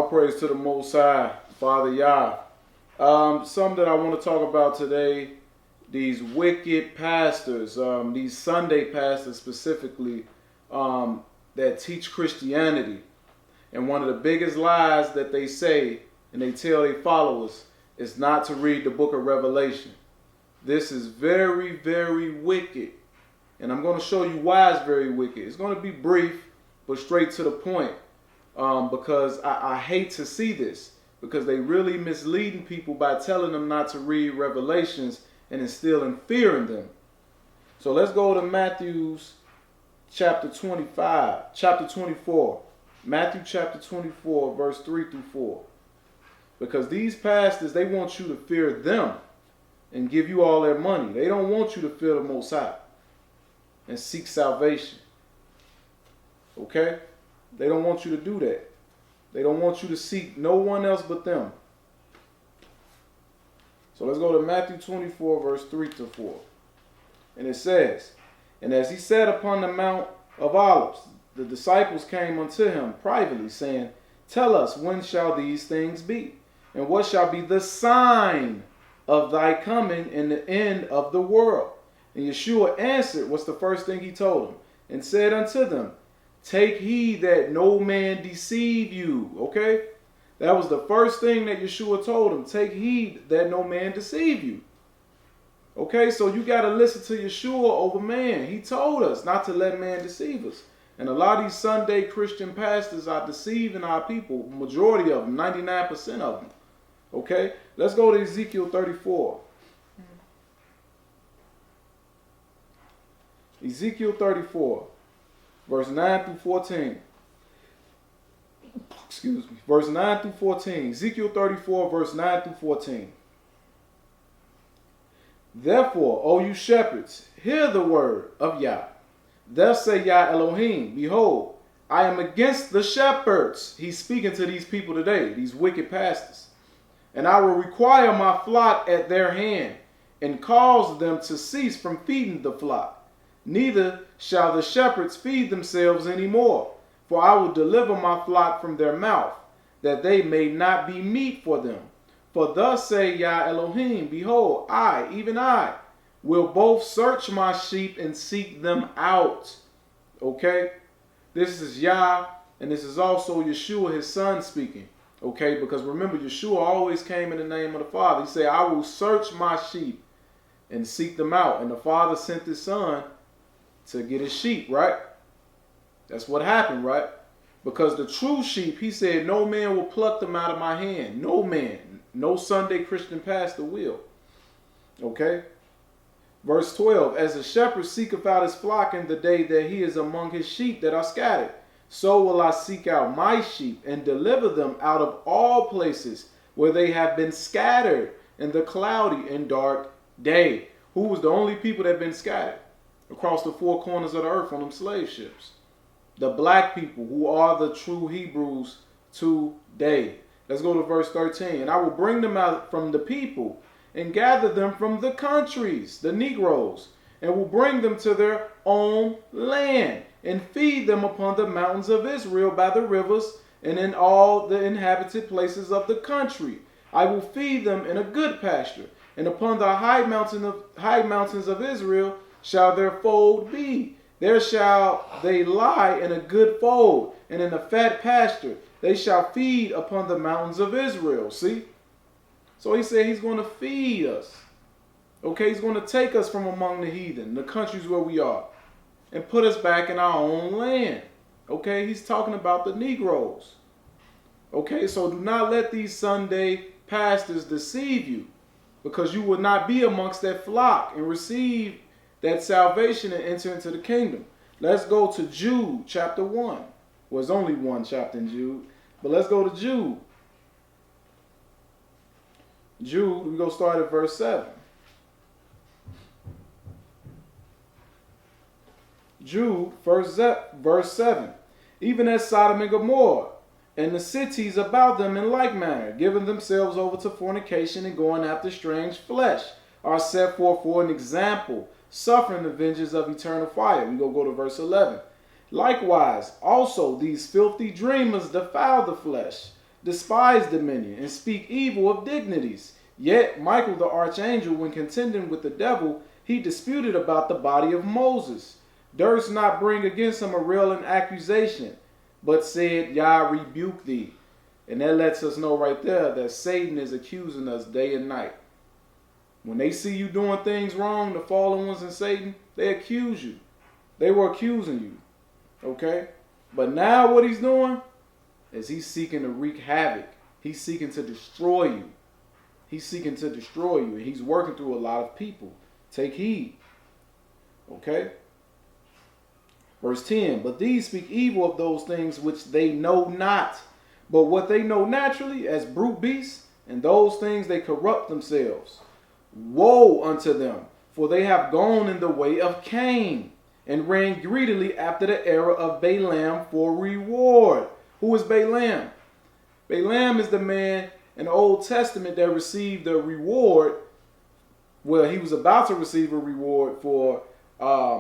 All praise to the Most High, Father Yah. Something that I want to talk about today, these wicked pastors, these Sunday pastors specifically, that teach Christianity. And one of the biggest lies that they say and they tell their followers is not to read the book of Revelation. This is very, very wicked. And I'm going to show you why it's very wicked. It's going to be brief, but straight to the point. Because I hate to see this, because they really misleading people by telling them not to read Revelations and instilling fear in them. So let's go to Matthew's chapter 24. Matthew chapter 24, verse 3 through 4. Because these pastors, they want you to fear them and give you all their money. They don't want you to fear the Most High and seek salvation. Okay? They don't want you to do that. They don't want you to seek no one else but them. So let's go to Matthew 24, verse 3 to 4. And it says, "And as he sat upon the Mount of Olives, the disciples came unto him privately, saying, Tell us, when shall these things be? And what shall be the sign of thy coming and the end of the world? And Yeshua answered," what's the first thing he told them? "And said unto them, Take heed that no man deceive you." Okay? That was the first thing that Yeshua told them. Take heed that no man deceive you. Okay, so you got to listen to Yeshua over man. He told us not to let man deceive us. And a lot of these Sunday Christian pastors are deceiving our people. Majority of them, 99% of them. Okay, let's go to Ezekiel 34. Ezekiel 34. Verse 9 through 14. Excuse me. Verse 9 through 14. Ezekiel 34, verse 9 through 14. "Therefore, O you shepherds, hear the word of Yah. Thus say Yah Elohim, Behold, I am against the shepherds." He's speaking to these people today, these wicked pastors. "And I will require my flock at their hand, and cause them to cease from feeding the flock. Neither shall the shepherds feed themselves any more, for I will deliver my flock from their mouth, that they may not be meat for them. For thus say Yah Elohim, Behold, I, even I, will both search my sheep and seek them out." Okay? This is Yah, and this is also Yeshua, his son, speaking. Okay? Because remember, Yeshua always came in the name of the Father. He said, "I will search my sheep and seek them out." And the Father sent his son to get his sheep, right? That's what happened, right? Because the true sheep, he said, no man will pluck them out of my hand. No man. No Sunday Christian pastor will. Okay? Verse 12, "As a shepherd seeketh out his flock in the day that he is among his sheep that are scattered, so will I seek out my sheep and deliver them out of all places where they have been scattered in the cloudy and dark day." Who was the only people that have been scattered across the four corners of the earth on them slave ships? The black people, who are the true Hebrews today. Let's go to verse 13. "And I will bring them out from the people and gather them from the countries," the Negroes, "and will bring them to their own land and feed them upon the mountains of Israel by the rivers and in all the inhabited places of the country. I will feed them in a good pasture, and upon the high mountains of Israel shall their fold be. There shall they lie in a good fold, and in a fat pasture. They shall feed upon the mountains of Israel." See? So he said he's going to feed us. Okay, he's going to take us from among the heathen, the countries where we are, and put us back in our own land. Okay, he's talking about the Negroes. Okay, so do not let these Sunday pastors deceive you, because you will not be amongst that flock and receive that salvation and enter into the kingdom. Let's go to Jude chapter 1. Well, there's only one chapter in Jude, but let's go to Jude. Jude, we're going to start at verse 7. Jude, verse 7. "Even as Sodom and Gomorrah, and the cities about them in like manner, giving themselves over to fornication and going after strange flesh, are set forth for an example, suffering the vengeance of eternal fire." We're going to go to verse 11. Likewise, also these filthy dreamers defile the flesh, despise dominion, and speak evil of dignities. Yet Michael the archangel, when contending with the devil, he disputed about the body of Moses, durst not bring against him a railing accusation, but said, Yah rebuke thee. And that lets us know right there that Satan is accusing us day and night. When they see you doing things wrong, the fallen ones in Satan, they accuse you. They were accusing you. Okay? But now what he's doing is he's seeking to wreak havoc. He's seeking to destroy you. He's seeking to destroy you. And he's working through a lot of people. Take heed. Okay? Verse 10. But these speak evil of those things which they know not. But what they know naturally as brute beasts, and those things they corrupt themselves. Woe unto them, for they have gone in the way of Cain, and ran greedily after the error of Balaam for reward. Who is Balaam? Balaam is the man in the Old Testament that received a reward. Well, he was about to receive a reward for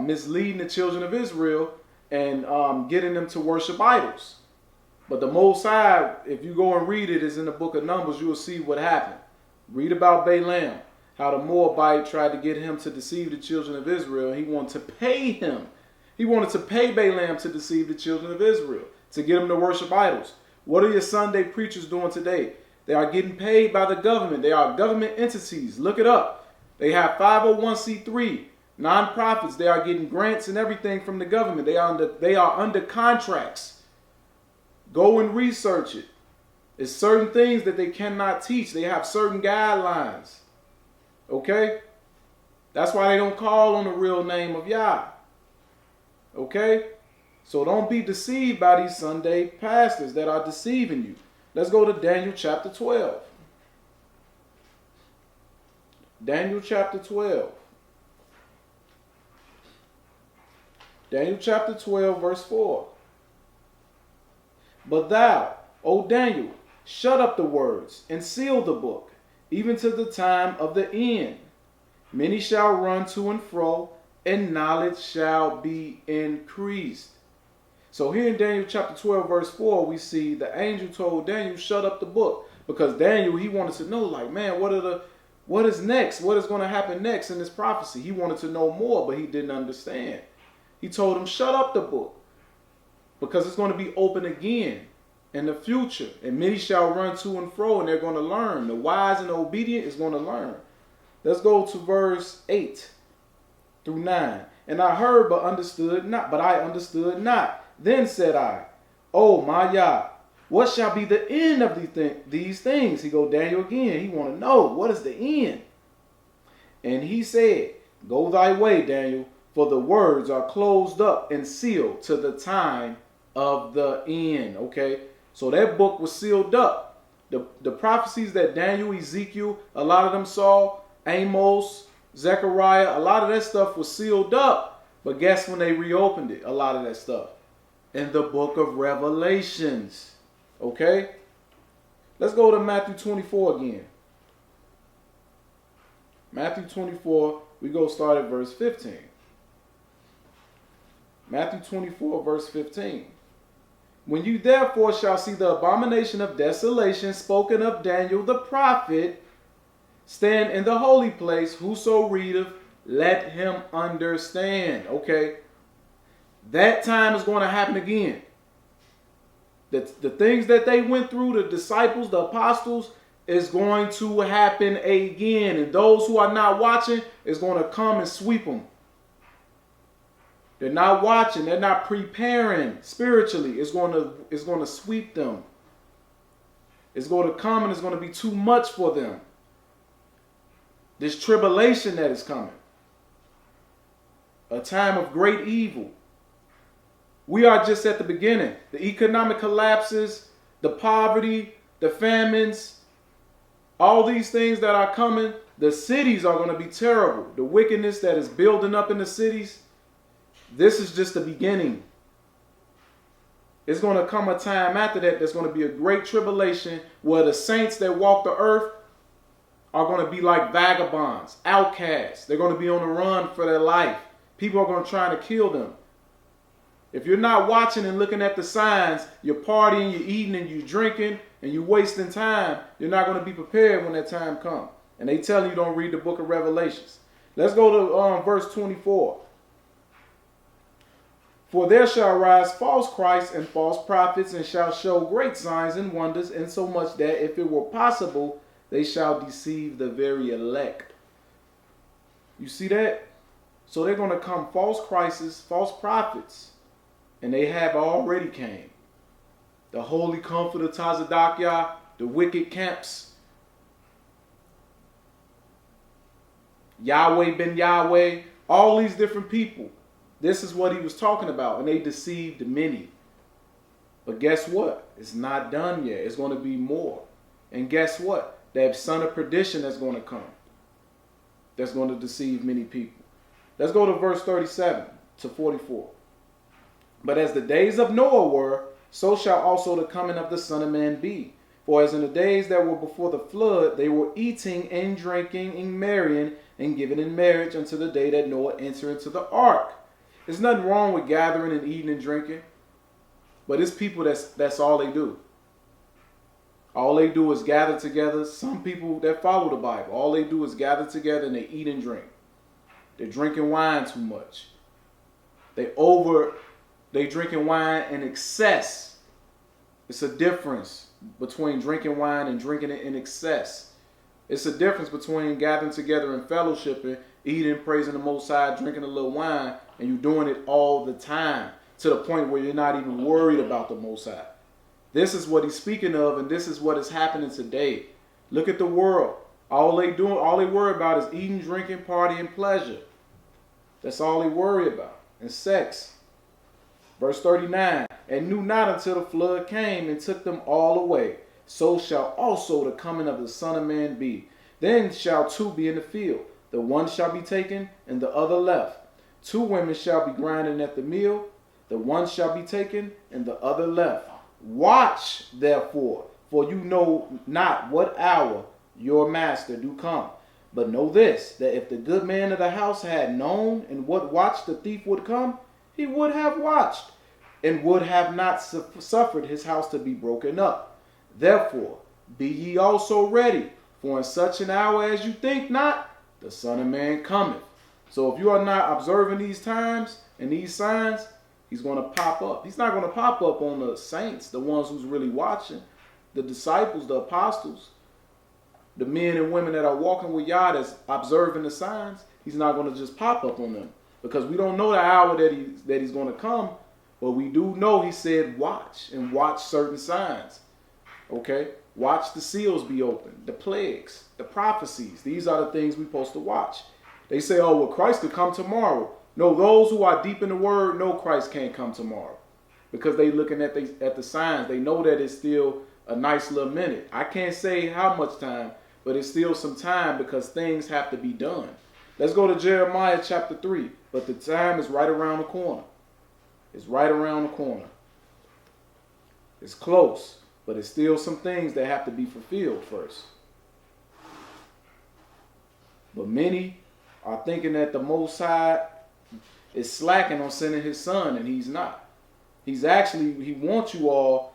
misleading the children of Israel and getting them to worship idols. But the Most High, if you go and read it, is in the book of Numbers, you will see what happened. Read about Balaam, how the Moabite tried to get him to deceive the children of Israel. He wanted to pay him. He wanted to pay Balaam to deceive the children of Israel, to get them to worship idols. What are your Sunday preachers doing today? They are getting paid by the government. They are government entities. Look it up. They have 501c3 nonprofits. They are getting grants and everything from the government. They are under contracts. Go and research it. It's certain things that they cannot teach. They have certain guidelines. Okay? That's why they don't call on the real name of Yah. Okay? So don't be deceived by these Sunday pastors that are deceiving you. Let's go to Daniel chapter 12. Daniel chapter 12. Daniel chapter 12 verse 4. But thou, O Daniel, shut up the words and seal the book, even to the time of the end. Many shall run to and fro, and knowledge shall be increased. So here in Daniel chapter 12 verse 4, we see the angel told Daniel, shut up the book. Because Daniel, he wanted to know, like, man, what is next? What is going to happen next in this prophecy? He wanted to know more, but he didn't understand. He told him, shut up the book, because it's going to be open again in the future. And many shall run to and fro, and they're going to learn. The wise and the obedient is going to learn. Let's go to verse 8 through 9. And I heard but understood not, but I understood not. Then said I, Oh my Yah, what shall be the end of these things? He go, Daniel again. He want to know, what is the end? And he said, Go thy way, Daniel, for the words are closed up and sealed to the time of the end. Okay, so that book was sealed up. The prophecies that Daniel, Ezekiel, a lot of them saw, Amos, Zechariah, a lot of that stuff was sealed up. But guess when they reopened it? A lot of that stuff in the book of Revelations. Okay, let's go to Matthew 24 again. Matthew 24, we go start at verse 15. Matthew 24 verse 15. When you therefore shall see the abomination of desolation spoken of Daniel the prophet stand in the holy place, whoso readeth, let him understand. Okay, that time is going to happen again. The things that they went through, the disciples, the apostles, is going to happen again. And those who are not watching is going to come and sweep them. They're not watching. They're not preparing spiritually. It's going to sweep them. It's going to come and it's going to be too much for them. This tribulation that is coming. A time of great evil. We are just at the beginning. The economic collapses, the poverty, the famines, all these things that are coming. The cities are going to be terrible. The wickedness that is building up in the cities. This is just the beginning. It's going to come a time after that there's going to be a great tribulation where the saints that walk the earth are going to be like vagabonds, outcasts. They're going to be on the run for their life. People are going to try to kill them. If you're not watching and looking at the signs, you're partying, you're eating, and you're drinking, and you're wasting time, you're not going to be prepared when that time comes. And they tell you don't read the book of Revelations. Let's go to verse 24. For there shall rise false Christs and false prophets, and shall show great signs and wonders, insomuch that if it were possible, they shall deceive the very elect. You see that? So they're going to come false Christs, false prophets, and they have already came. The Holy Comforter Tazadakia, the wicked camps, Yahweh ben Yahweh, all these different people. This is what he was talking about, and they deceived many. But guess what? It's not done yet. It's going to be more. And guess what? That son of perdition that's going to come. That's going to deceive many people. Let's go to verse 37 to 44. But as the days of Noah were, so shall also the coming of the Son of Man be. For as in the days that were before the flood, they were eating and drinking and marrying and giving in marriage until the day that Noah entered into the ark. There's nothing wrong with gathering and eating and drinking. But it's people that's all they do. All they do is gather together. Some people that follow the Bible, all they do is gather together and they eat and drink. They're drinking wine too much. They drinking wine in excess. It's a difference between drinking wine and drinking it in excess. It's a difference between gathering together and fellowshipping, eating, praising the Most High, drinking a little wine, and you doing it all the time to the point where you're not even worried about the Most High. This is what he's speaking of, and this is what is happening today. Look at the world. All they worry about is eating, drinking, partying, pleasure. That's all they worry about. And sex. Verse 39, and knew not until the flood came and took them all away. So shall also the coming of the Son of Man be. Then shall two be in the field. The one shall be taken and the other left. Two women shall be grinding at the mill. The one shall be taken and the other left. Watch therefore, for you know not what hour your master do come. But know this, that if the good man of the house had known in what watch the thief would come, he would have watched, and would have not suffered his house to be broken up. Therefore, be ye also ready, for in such an hour as you think not, the Son of Man cometh. So if you are not observing these times and these signs, he's going to pop up. He's not going to pop up on the saints, the ones who's really watching, the disciples, the apostles, the men and women that are walking with Yah that's observing the signs. He's not going to just pop up on them. Because we don't know the hour that he's going to come, but we do know he said watch and watch certain signs. Okay? Watch the seals be opened, the plagues, the prophecies. These are the things we're supposed to watch. They say, oh, well, Christ could come tomorrow. No, those who are deep in the word know Christ can't come tomorrow. Because they looking at the signs. They know that it's still a nice little minute. I can't say how much time, but it's still some time because things have to be done. Let's go to Jeremiah chapter 3. But the time is right around the corner. It's right around the corner. It's close, but it's still some things that have to be fulfilled first. But many are thinking that the Most High is slacking on sending his son, and he's not. He wants you all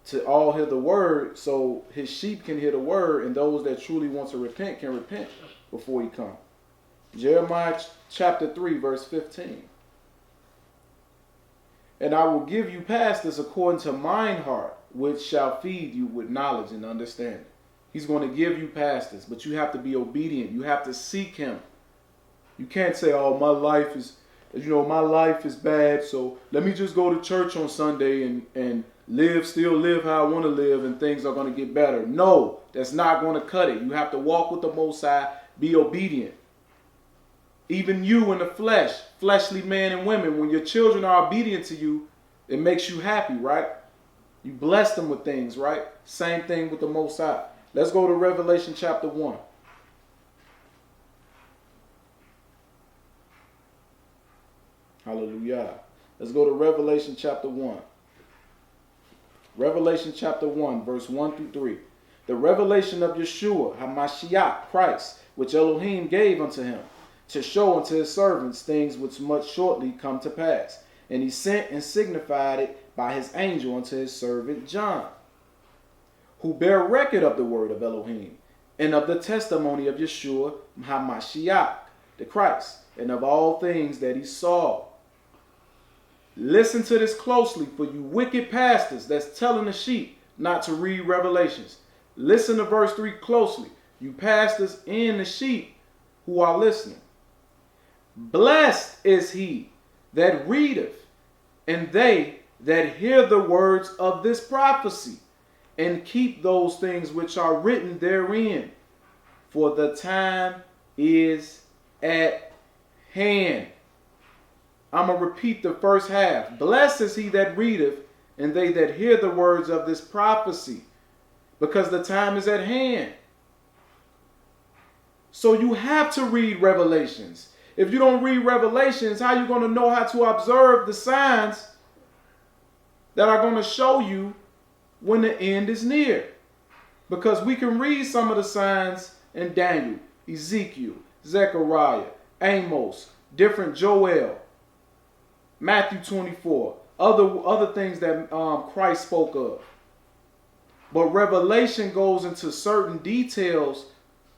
to all hear the word so his sheep can hear the word, and those that truly want to repent can repent before he comes. Jeremiah chapter 3, verse 15. And I will give you pastors according to mine heart, which shall feed you with knowledge and understanding. He's going to give you pastors, but you have to be obedient. You have to seek him. You can't say, oh, my life is bad, so let me just go to church on Sunday and still live how I want to live, and things are going to get better. No, that's not going to cut it. You have to walk with the Most High, be obedient. Even you in the flesh, fleshly men and women, when your children are obedient to you, it makes you happy, right? You bless them with things, right? Same thing with the Most High. Let's go to Revelation chapter 1. Hallelujah. Let's go to Revelation chapter 1. Revelation chapter 1, verse 1 through 3. The revelation of Yeshua, HaMashiach, Christ, which Elohim gave unto him, to show unto his servants things which must shortly come to pass. And he sent and signified it by his angel unto his servant John, who bear record of the word of Elohim, and of the testimony of Yeshua HaMashiach, the Christ, and of all things that he saw. Listen to this closely, for you wicked pastors that's telling the sheep not to read Revelations. Listen to verse 3 closely, you pastors and the sheep who are listening. Blessed is he that readeth, and they that hear the words of this prophecy, and keep those things which are written therein, for the time is at hand. I'm going to repeat the first half. Blessed is he that readeth, and they that hear the words of this prophecy, because the time is at hand. So you have to read Revelations. If you don't read Revelations, how are you going to know how to observe the signs that are going to show you when the end is near? Because we can read some of the signs in Daniel, Ezekiel, Zechariah, Amos, different Joel, Matthew 24, other things that Christ spoke of. But Revelation goes into certain details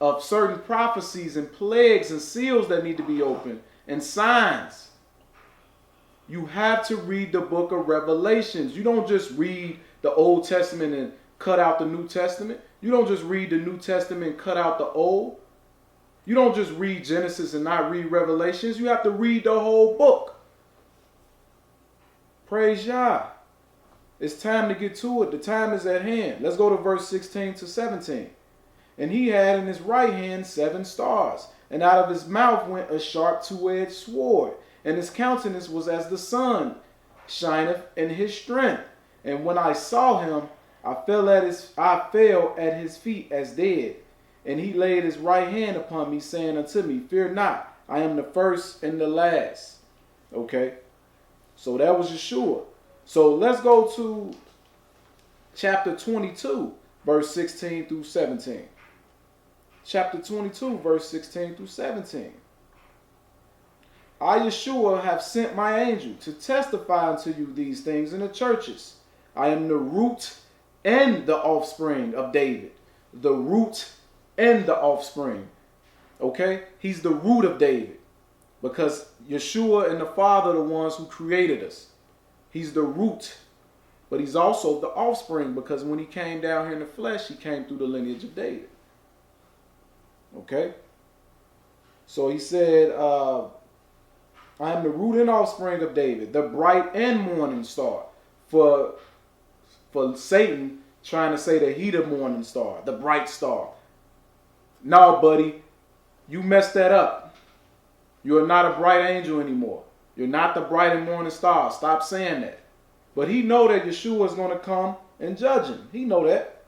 of certain prophecies and plagues and seals that need to be opened and signs. You have to read the book of Revelations. You don't just read the Old Testament and cut out the New Testament. You don't just read the New Testament and cut out the Old. You don't just read Genesis and not read Revelations. You have to read the whole book. Praise Yah. It's time to get to it. The time is at hand. Let's go to verse 16 to 17. And he had in his right hand 7 stars, and out of his mouth went a sharp 2-edged sword, and his countenance was as the sun shineth in his strength. And when I saw him, I fell at his feet as dead. And he laid his right hand upon me, saying unto me, Fear not, I am the first and the last. Okay, so that was Yeshua. So let's go to chapter 22, verse 16 through 17. Chapter 22, verse 16 through 17. I, Yeshua, have sent my angel to testify unto you these things in the churches. I am the root and the offspring of David. The root and the offspring. Okay? He's the root of David. Because Yeshua and the Father are the ones who created us. He's the root. But he's also the offspring, because when he came down here in the flesh, he came through the lineage of David. Okay? So he said, I am the root and offspring of David, the bright and morning star. For Satan trying to say that he the morning star, the bright star. No, buddy, you messed that up. You are not a bright angel anymore. You're not the bright and morning star. Stop saying that. But he know that Yeshua is going to come and judge him. He know that.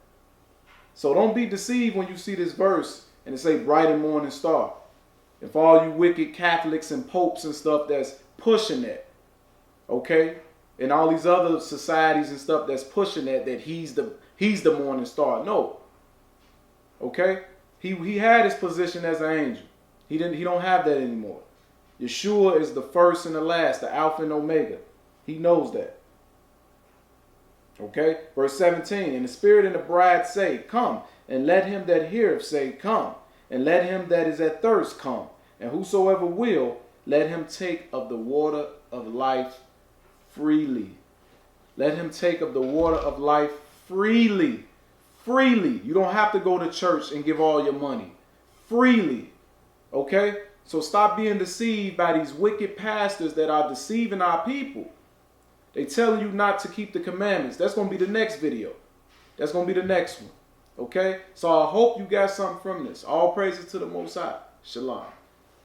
So don't be deceived when you see this verse and it say bright and morning star. If all you wicked Catholics and popes and stuff that's pushing that, okay, and all these other societies and stuff that's pushing that he's the morning star. No, okay, he had his position as an angel. He don't have that anymore. Yeshua is the first and the last, the Alpha and Omega. He knows that. Okay, verse 17. And the Spirit and the bride say, Come, and let him that heareth say, Come, and let him that is at thirst come, and whosoever will, let him take of the water of life freely. Let him take of the water of life freely. Freely. You don't have to go to church and give all your money. Freely. Okay? So stop being deceived by these wicked pastors that are deceiving our people. They telling you not to keep the commandments. That's going to be the next video. That's going to be the next one. Okay? So I hope you got something from this. All praises to the Most High. Shalom.